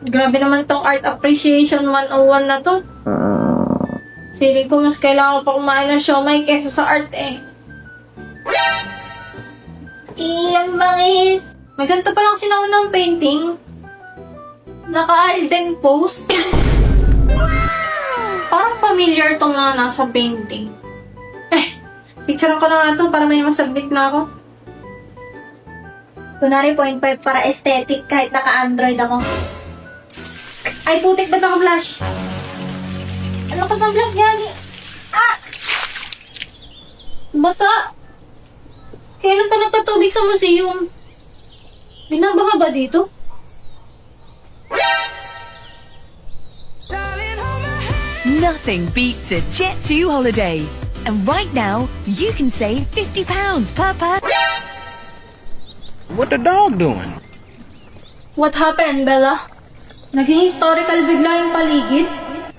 Grabe naman tong Art Appreciation 101 na to. Feeling ko mas kailangan ko pa kumain ng siomay kesa sa art eh. Iyan bangis! May ganito palang sinaunang painting. Naka-Alden pose. Parang familiar tong mga nasa painting. Picturean ko na nga to para may masabit na ako. Kunwari 0.5 para aesthetic kahit naka-Android ako. Ay, putik, ba't naka-flash? Ano ka bang flash gani? Basa! Kailan pa nagtatubig sa museum? Binabaha ba dito? Nothing beats a Jet2 holiday. And right now, you can save £50 per. What the dog doing? What happened, Bella? Naging historical bigla yung paligid?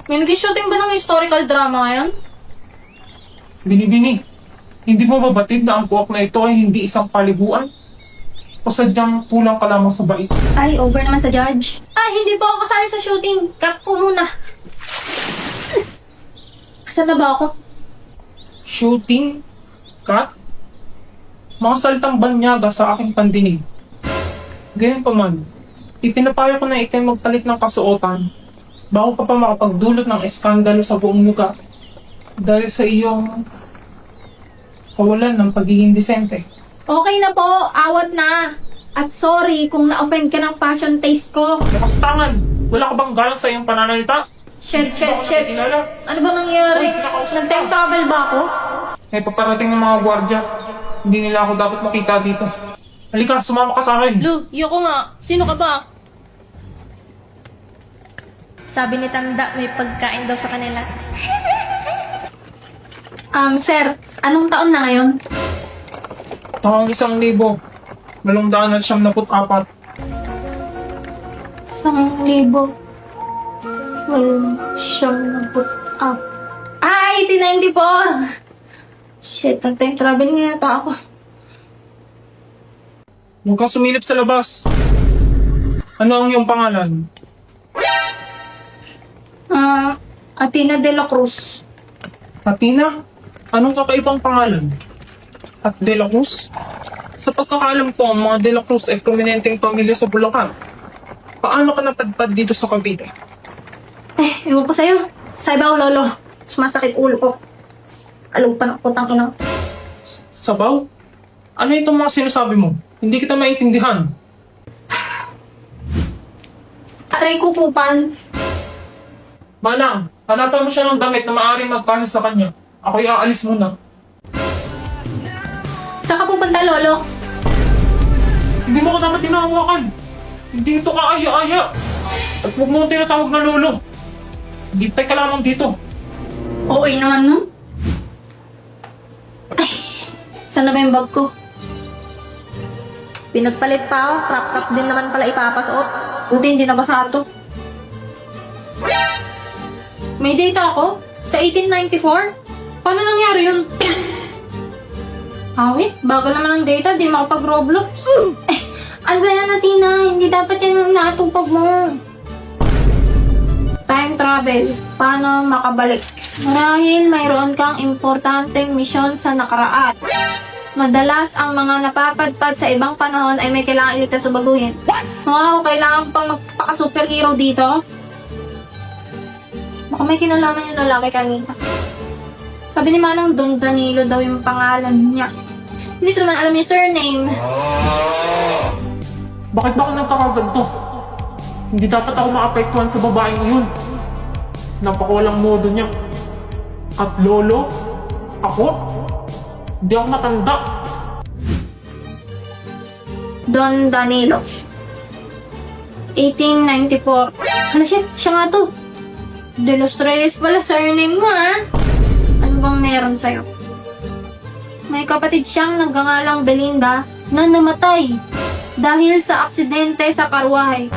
May nag-shooting ba ng historical drama ngayon? Binibini, hindi mo mabatid na ang buwak na ito ay hindi isang paliguan? O sadyang kulang ka lamang sa bait? Ay, over naman sa judge. Hindi po ako kasali sa shooting. Cut po muna. Saan na ba ako? Shooting? Cut? Mga salitang banyaga sa aking pandinig. Ganyan pa man, ipinapayo ko na ikay magpalit ng kasuotan bago ka pa makapagdulot ng eskandalo sa buong lugar dahil sa iyong kawalan ng pagiging disente. Okay na po. Awat na. At sorry kung na-offend ka ng fashion taste ko. Nakastangan! Wala ka bang galang sa iyong pananalita? Shit. Kilala? Ano ba nangyari? Nag-time travel ba ako? May paparating ng mga gwardya. Hindi nila ako dapat makita dito. Halika, sumama ka sa akin. Lu, yoko nga. Sino ka ba? Sabi ni Tanda, may pagkain daw sa kanila. Sir, anong taon na ngayon? Taong 1,000, 874. 1,000. Walang siyang nabot up. 1894! Shit, nag-time travel nga yata ako. Huwag kang sumilip sa labas. Ano ang iyong pangalan? Athena de la Cruz. Athena? Anong kakaibang pangalan? At De La Cruz? Sa pagkakalam ko, ang mga De La Cruz ay prominenteng pamilya sa Bulacan. Paano ka napadpad dito sa Cavite? Ewan ko sa'yo. Sa ibaw, lolo. Sumasakit ulo ko. Alaw pa ng putang ina. Sabaw? Ano itong mga sinasabi mo? Hindi kita maintindihan. Aray ko pupan. Manang, hanapan mo siya ng damit na maaaring magkasya sa kanya. Ako'y aalis muna. Saan ka pupunta, lolo? Hindi mo ko dapat tinahawakan. Hindi ito kaaya-aya. At huwag mo tinatawag na lolo. Gintay ka lamang dito. Okay naman, no? Ay, saan na ba yung bag ko? Pinagpalit pa ako. Crop top din naman pala ipapasuot. Buti hindi nabasa ito. May data ako? Sa 1894? Paano nangyari yun? Wait. Bago naman ang data. Di makapag-Roblox. Ano ba yan, Athena? Hindi dapat yan natupag mo. Time travel. Paano makabalik? Marahil mayroon kang importanteng misyon sa nakaraan. Madalas ang mga napapadpad sa ibang panahon ay may kailangan iligtas o baguhin. Wow, kailangan pang magpaka-superhero dito? Baka may kinalaman yung lalaki kanina. Sabi ni Manang Don Danilo daw yung pangalan niya. Hindi ko naman alam yung surname. Bakit ba ako nagkakaganto? Hindi dapat ako maapektuhan sa babaeng iyon. Napakawalang modo niya. At lolo? Ako? Hindi ako matanda. Don Danilo. 1894. Hala siya nga to. De los Reyes pala surname mo, ha? Ano bang meron sa'yo? May kapatid siyang nagngangalang Belinda na namatay dahil sa aksidente sa karwahe.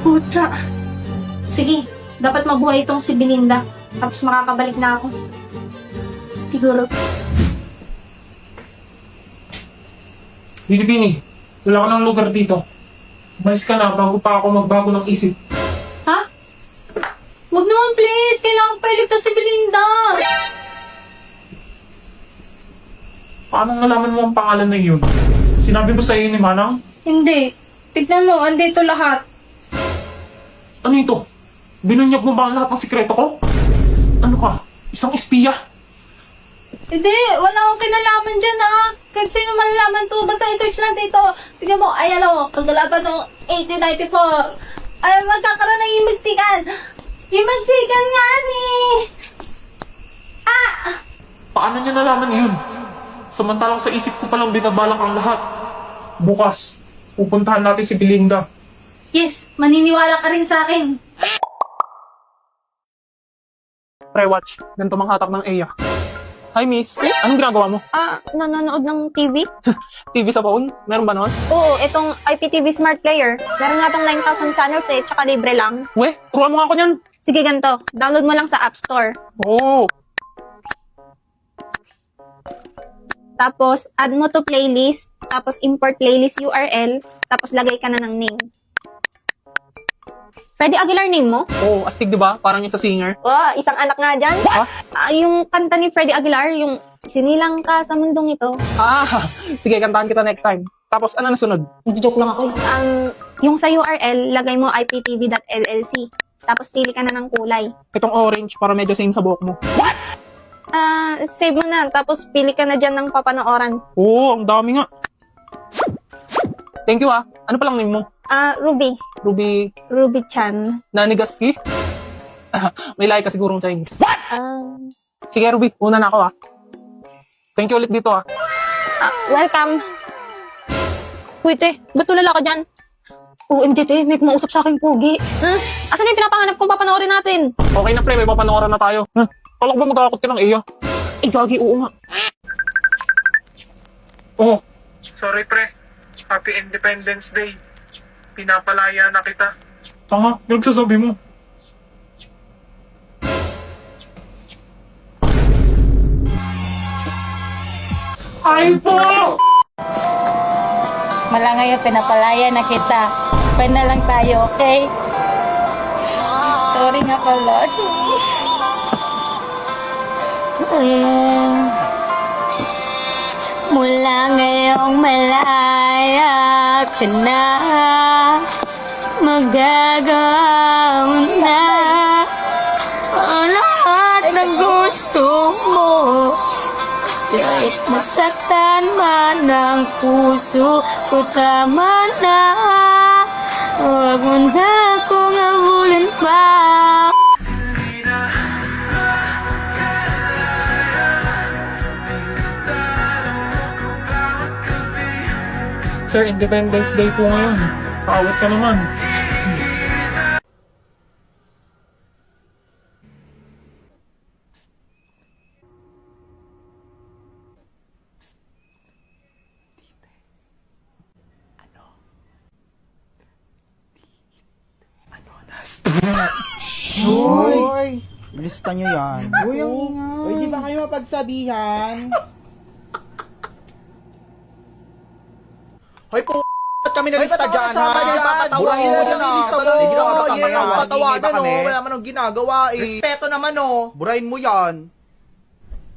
Pucha. Sige, dapat mabuhay itong si Belinda. Tapos makakabalik na ako. Siguro. Bini, wala ka ng lugar dito. Malis ka na bago pa ako magbago ng isip. naman, please. Kailangan pa iligtas si Belinda. Paano nalaman mo ang pangalan na yun? Sinabi mo sa iyo ni Manang? Hindi. Tignan mo, andito lahat. Ano ito? Binunyag mo ba ang lahat ng sikreto ko? Ano ka? Isang espiya? Hindi, wala akong kinalaman dyan Kahit sino malalaman to, basta i-search lang dito. Tignan mo, ay kagalapan ng 1894. Ay, magkakaroon ng imagsikan. Imagsikan nga ni. Paano niya nalaman yun? Samantalang sa isip ko palang binabalak ang lahat. Bukas, pupuntahan natin si Belinda. Yes, maniniwala ka rin sa akin. Pre-watch, ganito mang hatak ng Eya. Hi miss, anong ginagawa mo? Nanonood ng TV? TV sa phone? Meron ba nun? Oo, itong IPTV Smart Player. Meron nga tong 9,000 channels tsaka libre lang. We, turuan mo nga ako niyan. Sige, ganito. Download mo lang sa App Store. Oo. Tapos, add mo to playlist. Tapos, import playlist URL. Tapos, lagay ka na ng name. Freddie Aguilar name mo? Oo, astig diba? Parang yung sa singer. Oh, isang anak nga dyan. Ha? Yung kanta ni Freddie Aguilar, yung sinilang ka sa mundong ito. Sige, kantahan kita next time. Tapos, ano nasunod? Joke lang ako eh. Yung sa URL, lagay mo iptv.llc. Tapos, pili ka na ng kulay. Itong orange para medyo same sa buhok mo. Save mo na. Tapos, pili ka na dyan ng papanooran. Oo, ang dami nga. Thank you Ano palang name mo? Ruby. Ruby Chan. Nanigaski? May lahi ka sigurong Chinese. Ah, Sige Ruby, una na ako Thank you ulit dito welcome. Uy, te, ba't tulala ka dyan? OMG, te, may kumausap sa aking pugi. Asan yung pinapanganap kong papanoorin natin? Okay na pre, may papanooran na tayo. Kala ko ba magkakakot ka ng Eya? Gagi, oo nga. Oh. Sorry pre, Happy Independence Day. Pinapalaya na kita. Tanga, yung sasabi mo. Ay po! Mala ngayon, pinapalaya na kita. Pwede na lang tayo, okay? Sorry nga pala. Mula ngayong malaya ka na, magagawa mo na ang lahat ng gusto mo. Kahit masaktan man ang puso ko, tama na. Huwag mo na akong habulin pa. Sir, Independence Day po ngayon. Kaawat ka naman. Hoy! Ilista nyo yan. Uy, ang ingay. Uy, di ba kayo mapagsabihan? Hoy, po! Ba't kami nalista dyan, ha? Papatawain mo dyan, ha? Hindi na papatawanan, no? Wala man ang ginagawa, eh. Respeto naman, no? Burahin mo yan.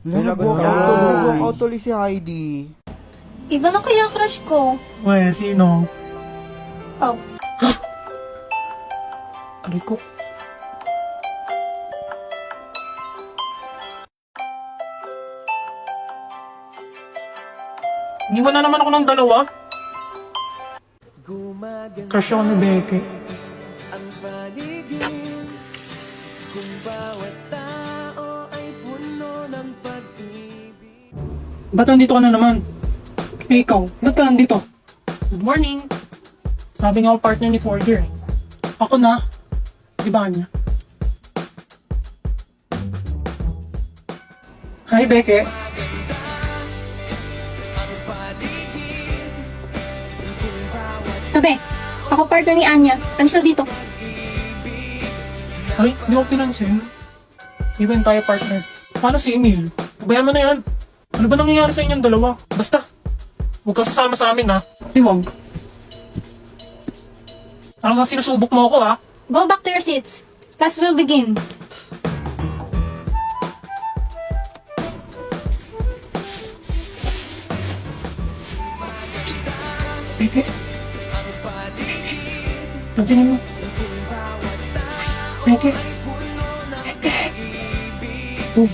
Nag-walkout tuloy si Heidi. Iba na kaya crush ko? Well, sino? Oh. Aray ko. Iniwan na naman ako ng dalawa. Crush ako ni Becky. Ba't nandito ka na naman? Eh, ikaw, ba't ka nandito? Good morning. Sabi nga ako partner ni Forger. Ako na. Di ba niya? Hi, Becky. Tabi, ako partner ni Anya. Alis na dito. Ay, di ko pinansin. Even tayo partner. Paano si Emil? Pabayaan mo na yan. Ano ba nangyayari sa inyong dalawa? Basta, huwag ka sasama sa amin ha. Di wag. Parang nga sinusubok mo ako ha. Go back to your seats. Class will begin. Peke. Pansinin mo. Peke. Peke. Oh,